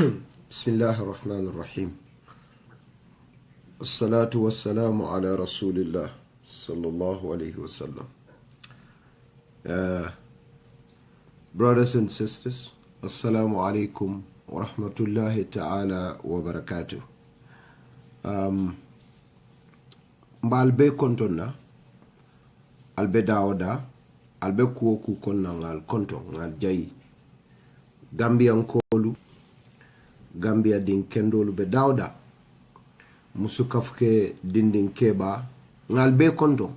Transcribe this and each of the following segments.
بسم الله الرحمن الرحيم الصلاة والسلام على رسول الله صلى الله عليه وسلم. Brothers and sisters, Assalamu alaikum wa rahmatullahi ta'ala wa barakatuh. Mbalbe kontona albe daoda albe kuoku konna ngal konto ngal jayi gambian kolu Gambia din kendolu be dawda musukafke dindin keba ngal be konto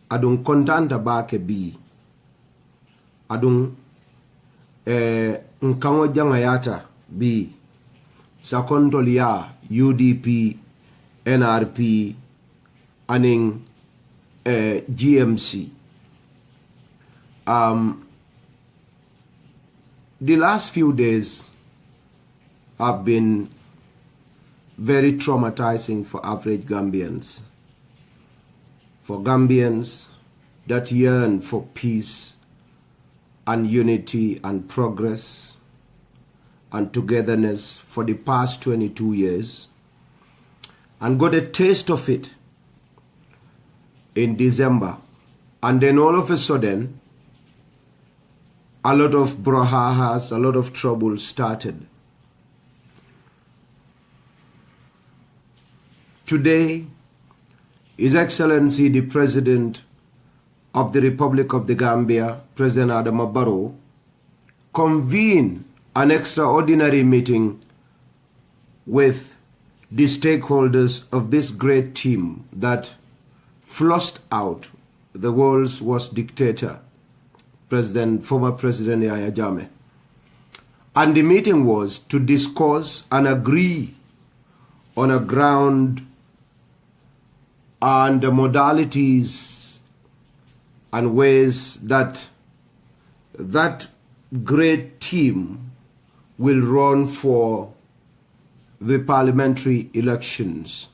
adun kontanta baake bi adun nkango jangayata bi sa kontol ya UDP NRP aning GMC. The last few days have been very traumatizing for average Gambians. For Gambians that yearn for peace and unity and progress and togetherness for the past 22 years and got a taste of it in December. And then all of a sudden, a lot of brouhahas, a lot of trouble started. Today, His Excellency the President of the Republic of the Gambia, President Adama Barrow, convened an extraordinary meeting with the stakeholders of this great team that flushed out the world's worst dictator, former President Yahya Jammeh. And the meeting was to discuss and agree on a ground and the modalities and ways that that great team will run for the parliamentary elections.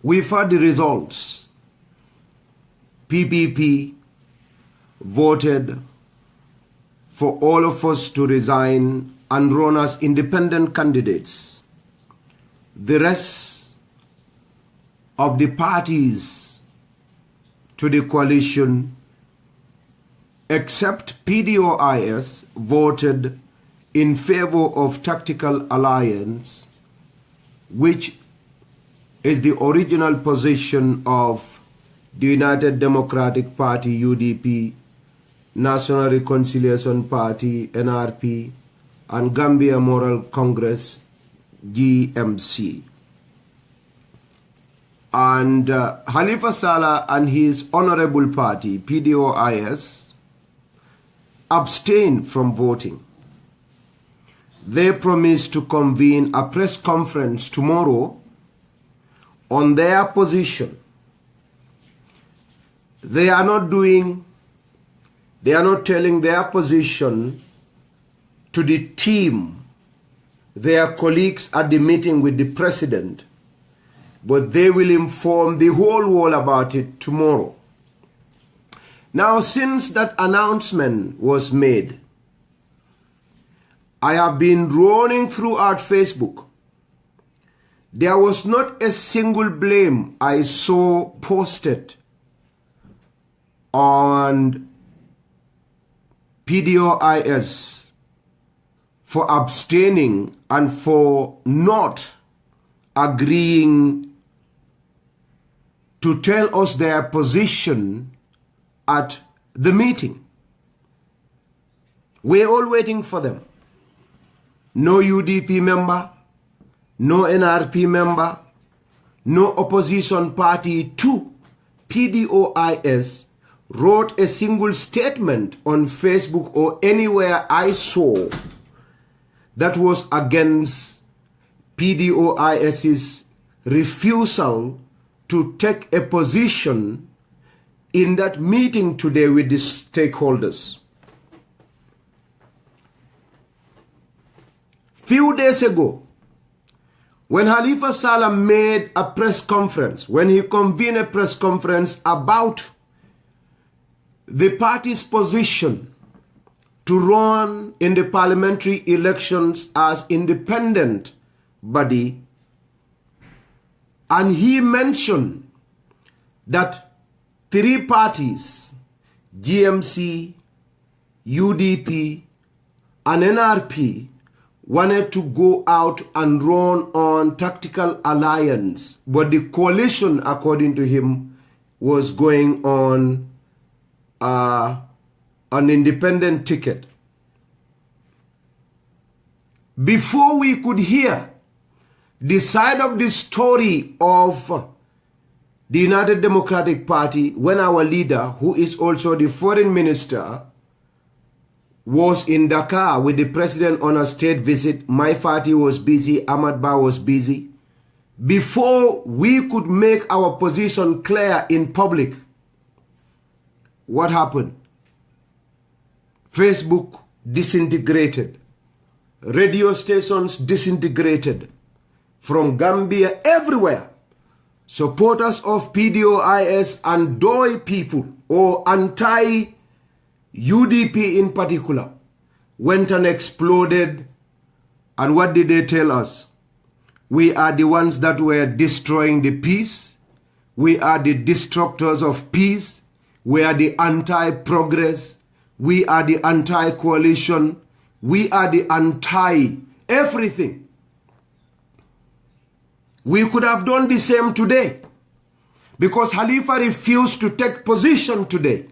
We've heard the results. PPP voted for all of us to resign and run as independent candidates. The rest of the parties to the coalition, except PDOIS, voted in favor of tactical alliance, which is the original position of the United Democratic Party, UDP, National Reconciliation Party, NRP, and Gambia Moral Congress, GMC. And Khalifa Sallah and his honorable party, PDOIS, abstained from voting. They promised to convene a press conference tomorrow on their position. They are not telling their position to the team, their colleagues at the meeting with the president, but they will inform the whole world about it tomorrow. Now, since that announcement was made, I have been rolling throughout Facebook. There was not a single blame I saw posted on PDOIS for abstaining and for not agreeing to tell us their position at the meeting. We're all waiting for them. No UDP member, no NRP member, no opposition party to PDOIS wrote a single statement on Facebook or anywhere I saw that was against PDOIS's refusal to take a position in that meeting today with the stakeholders. Few days ago, when Khalifa Sallah made a press conference, when he convened a press conference about the party's position to run in the parliamentary elections as independent body, and he mentioned that 3 parties, GMC, UDP, and NRP, wanted to go out and run on tactical alliance, but the coalition, according to him, was going on an independent ticket. Before we could hear the side of the story of the United Democratic Party, when our leader, who is also the foreign minister, was in Dakar with the president on a state visit, my party was busy, Ahmad Ba was busy. Before we could make our position clear in public, what happened? Facebook disintegrated. Radio stations disintegrated. From Gambia, everywhere. Supporters of PDOIS and DOI people, or anti-UDP in particular, went and exploded. And what did they tell us? We are the ones that were destroying the peace. We are the disruptors of peace. We are the anti-progress. We are the anti-coalition. We are the anti-everything. We could have done the same today, because Khalifa refused to take position today.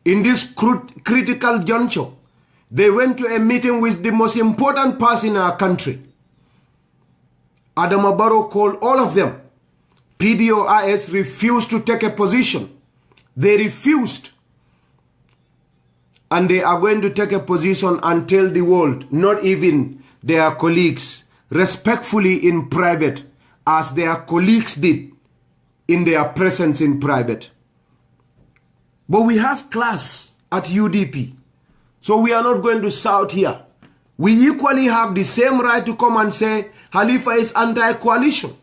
In this critical juncture, they went to a meeting with the most important person in our country. Adama Barrow called all of them. PDOIS refused to take a position. They refused. And they are going to take a position and tell the world, not even their colleagues, respectfully in private, as their colleagues did in their presence in private. But we have class at UDP, so we are not going to shout here. We equally have the same right to come and say Khalifa is anti-coalition.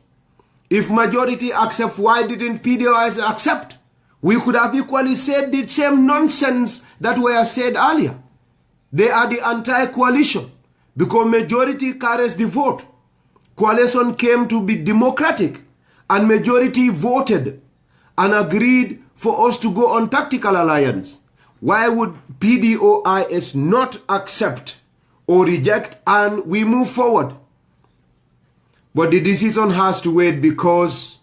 If majority accept, why didn't PDOIS accept? We could have equally said the same nonsense that were said earlier. They are the anti-coalition because majority carries the vote. Coalition came to be democratic and majority voted and agreed for us to go on tactical alliance. Why would PDOIS not accept or reject and we move forward? But the decision has to wait because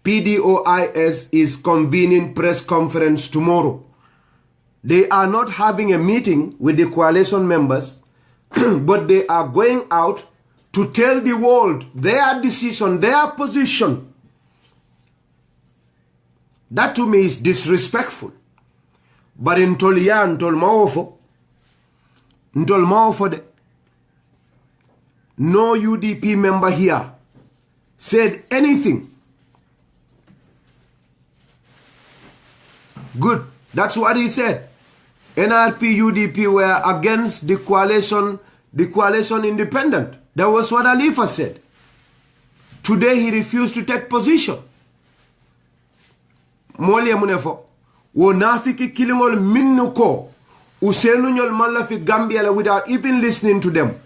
PDOIS is convening press conference tomorrow. They are not having a meeting with the coalition members, but they are going out to tell the world their decision, their position. That to me is disrespectful. But in Tolian, Tolmaofo, no UDP member here said anything. Good. That's what he said. NRP, UDP were against the coalition independent. That was what Khalifa said. Today he refused to take position. Molia munefo. Wo nafiki kilingol minnuko. Usenu nyol malla fi Gambia without even listening to them.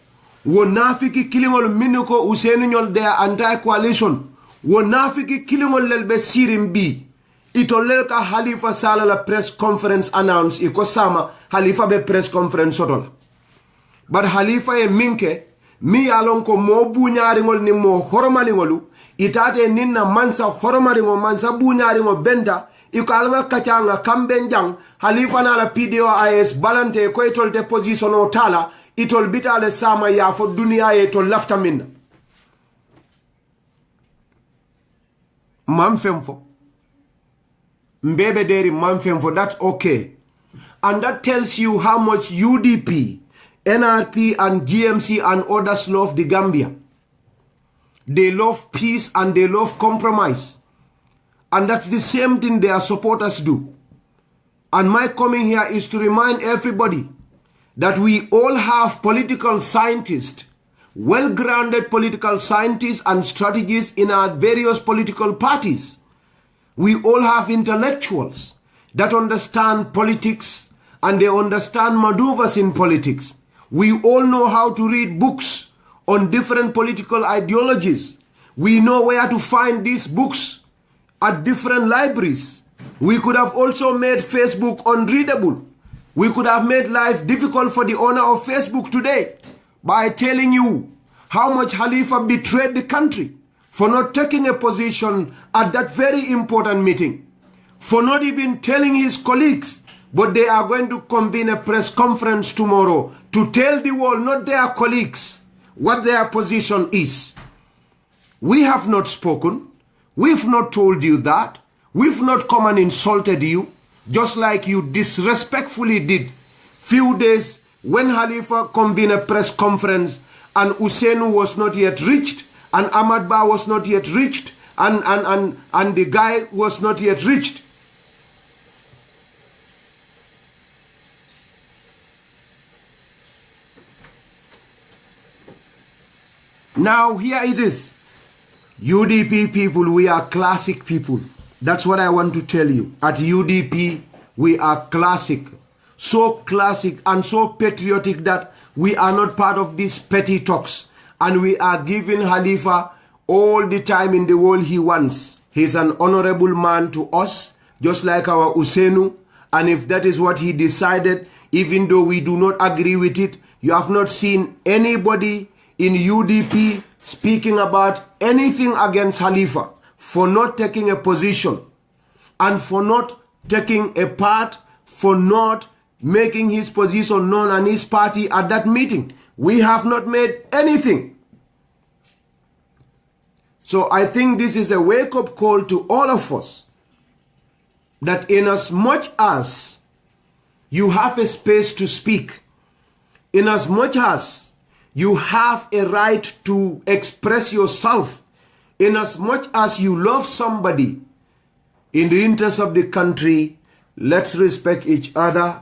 Wo nafiki kilingol minnuko usenu nyol their anti-coalition. Wo nafiki kilingol lelbe sirimbi. Ito lelka Khalifa Sallah la press conference announced iko sama Khalifa be press conference sotola. But Khalifa e minke mi alon ko mo buñaringol ni mo horomalingolu itate ninna mansa horomaringo mansa buñaringo benta iko alma kachanga kambenjang Khalifa na la PDOIS balante ko itol te position o tala itol bitale sama ya fo dunia e to lafta minna mam femfo mbebe deri mam femfo, that's okay. And that tells you how much UDP, NRP and GMC and others love the Gambia. They love peace and they love compromise. And that's the same thing their supporters do. And my coming here is to remind everybody that we all have political scientists, well-grounded political scientists and strategists in our various political parties. We all have intellectuals that understand politics and they understand maneuvers in politics. We all know how to read books on different political ideologies. We know where to find these books at different libraries. We could have also made Facebook unreadable. We could have made life difficult for the owner of Facebook today by telling you how much Khalifa betrayed the country for not taking a position at that very important meeting, for not even telling his colleagues, but they are going to convene a press conference tomorrow to tell the world, not their colleagues, what their position is. We have not spoken. We've not told you that. We've not come and insulted you, just like you disrespectfully did few days when Khalifa convened a press conference and Usainu was not yet reached, and Ahmad Ba was not yet reached, and the guy was not yet reached. Now here it is. UDP people, we are classic people. That's what I want to tell you. At UDP, we are classic. So classic and so patriotic that we are not part of these petty talks. And we are giving Khalifa all the time in the world he wants. He's an honorable man to us, just like our Usainu. And if that is what he decided, even though we do not agree with it, you have not seen anybody in UDP speaking about anything against Khalifa for not taking a position and for not taking a part, for not making his position known and his party at that meeting. We have not made anything. So I think this is a wake-up call to all of us, that in as much as you have a space to speak, in as much as you have a right to express yourself, in as much as you love somebody, in the interest of the country, let's respect each other.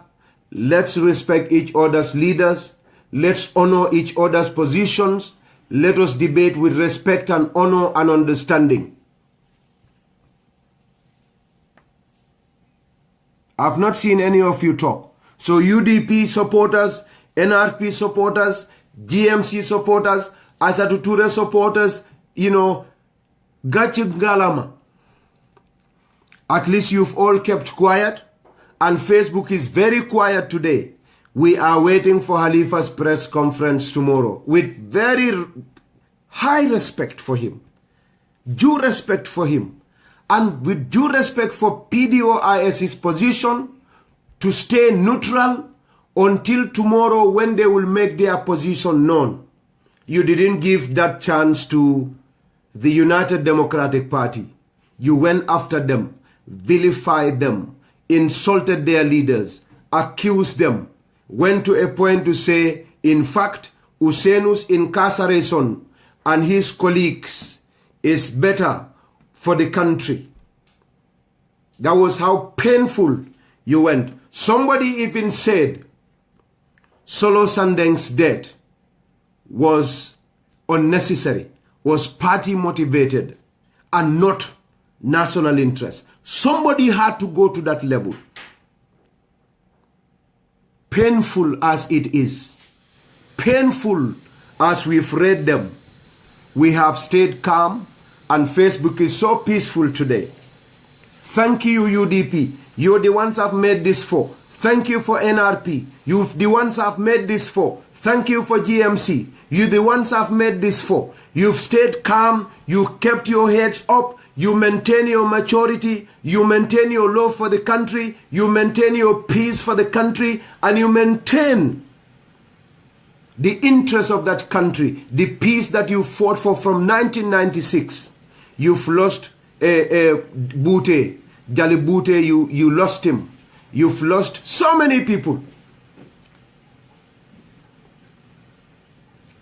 Let's respect each other's leaders. Let's honor each other's positions. Let us debate with respect and honor and understanding. I've not seen any of you talk. So UDP supporters, NRP supporters, GMC supporters, Asatu Ture supporters, Gachi Galama. At least you've all kept quiet, and Facebook is very quiet today. We are waiting for Khalifa's press conference tomorrow with very high respect for him, due respect for him, and with due respect for PDOIS's position to stay neutral until tomorrow when they will make their position known. You didn't give that chance to the United Democratic Party. You went after them, vilified them, insulted their leaders, accused them, went to a point to say, in fact, Usainu's incarceration and his colleagues is better for the country. That was how painful you went. Somebody even said Solo Sandeng's death was unnecessary, was party motivated and not national interest. Somebody had to go to that level. Painful as it is, painful as we've read them, we have stayed calm, and Facebook is so peaceful today. Thank you, UDP. You're the ones I've made this for. Thank you for NRP. You're the ones I've made this for. Thank you for GMC. You're the ones I've made this for. You've stayed calm. You kept your heads up. You maintain your maturity. You maintain your love for the country. You maintain your peace for the country. And you maintain the interest of that country, the peace that you fought for from 1996. You've lost Bute, Jali Bute, you lost him. You've lost so many people.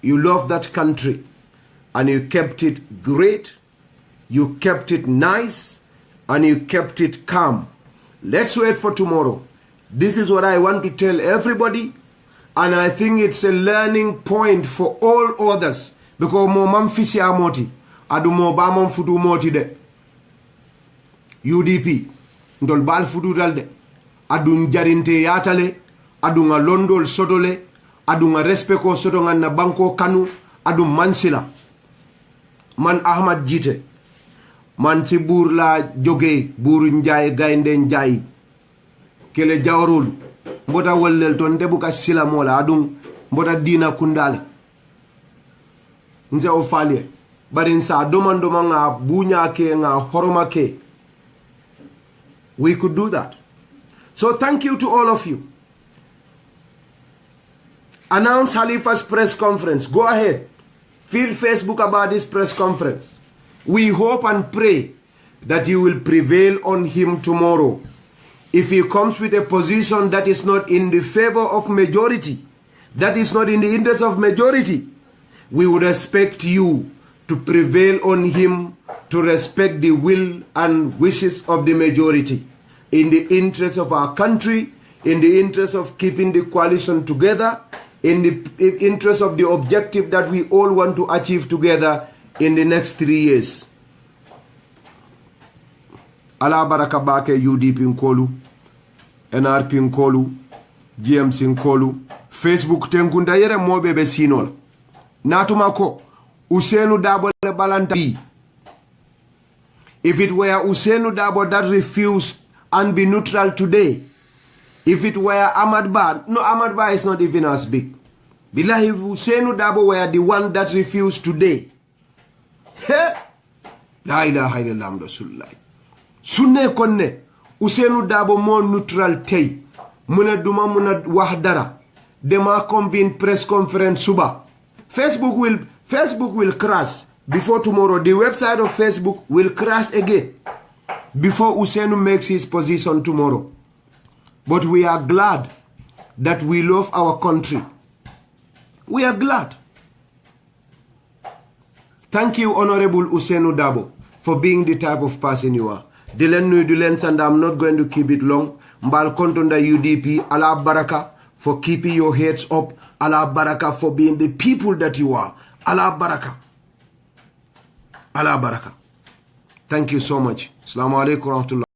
You love that country and you kept it great, you kept it nice, and you kept it calm. Let's wait for tomorrow. This is what I want to tell everybody, and I think it's a learning point for all others, because mo mam fisi amoti adu mo ba mam futu moti de UDP ndol bal futu dalde adu jarinte yatale adunga londol sodole adunga respeko sodonga na banko kanu adum mansila man Ahmad Jite man ci buur la jóge buuru njaay gaynde njaay kele jawarul mbota wallel ton debuka sila mola adum mbota dina kundale nze o falie bari nsa domandoma nga bunya ke nga horoma ke. We could do that. So thank you to all of you. Announce Khalifa's press conference. Go ahead. Fill Facebook about this press conference. We hope and pray that you will prevail on him tomorrow. If he comes with a position that is not in the favor of majority, that is not in the interest of majority, we would expect you to prevail on him to respect the will and wishes of the majority in the interest of our country, in the interest of keeping the coalition together, in the interest of the objective that we all want to achieve together in the next 3 years. Ala baraka bake UDP nkolu, NRP nkolu, GMC nkolu, Facebook tenkunda yere mobe be sinol. Natumako, Usenu Dabo le balanta. If it were Usenu Dabo that refused and be neutral today, if it were Ahmad Ba, no, Ahmad Ba is not even as big. Billahi, if Usenu Dabo were the one that refused today, la ilaha illallah Rasulullah. Sunne konne, Usenu Dabo more neutral tay, muna duma muna wahdara, dema convene press conference suba. Facebook will crash before tomorrow. The website of Facebook will crash again before Usenu makes his position tomorrow. But we are glad that we love our country. We are glad. Thank you, Honorable Usenu Dabo, for being the type of person you are. Dilen nu dilen and I'm not going to keep it long. Mbal kontonda UDP, Allah Baraka, for keeping your heads up. Allah Baraka for being the people that you are. Allah Baraka. Allah Baraka. Thank you so much. Assalamu alaikum wa rahmatullah.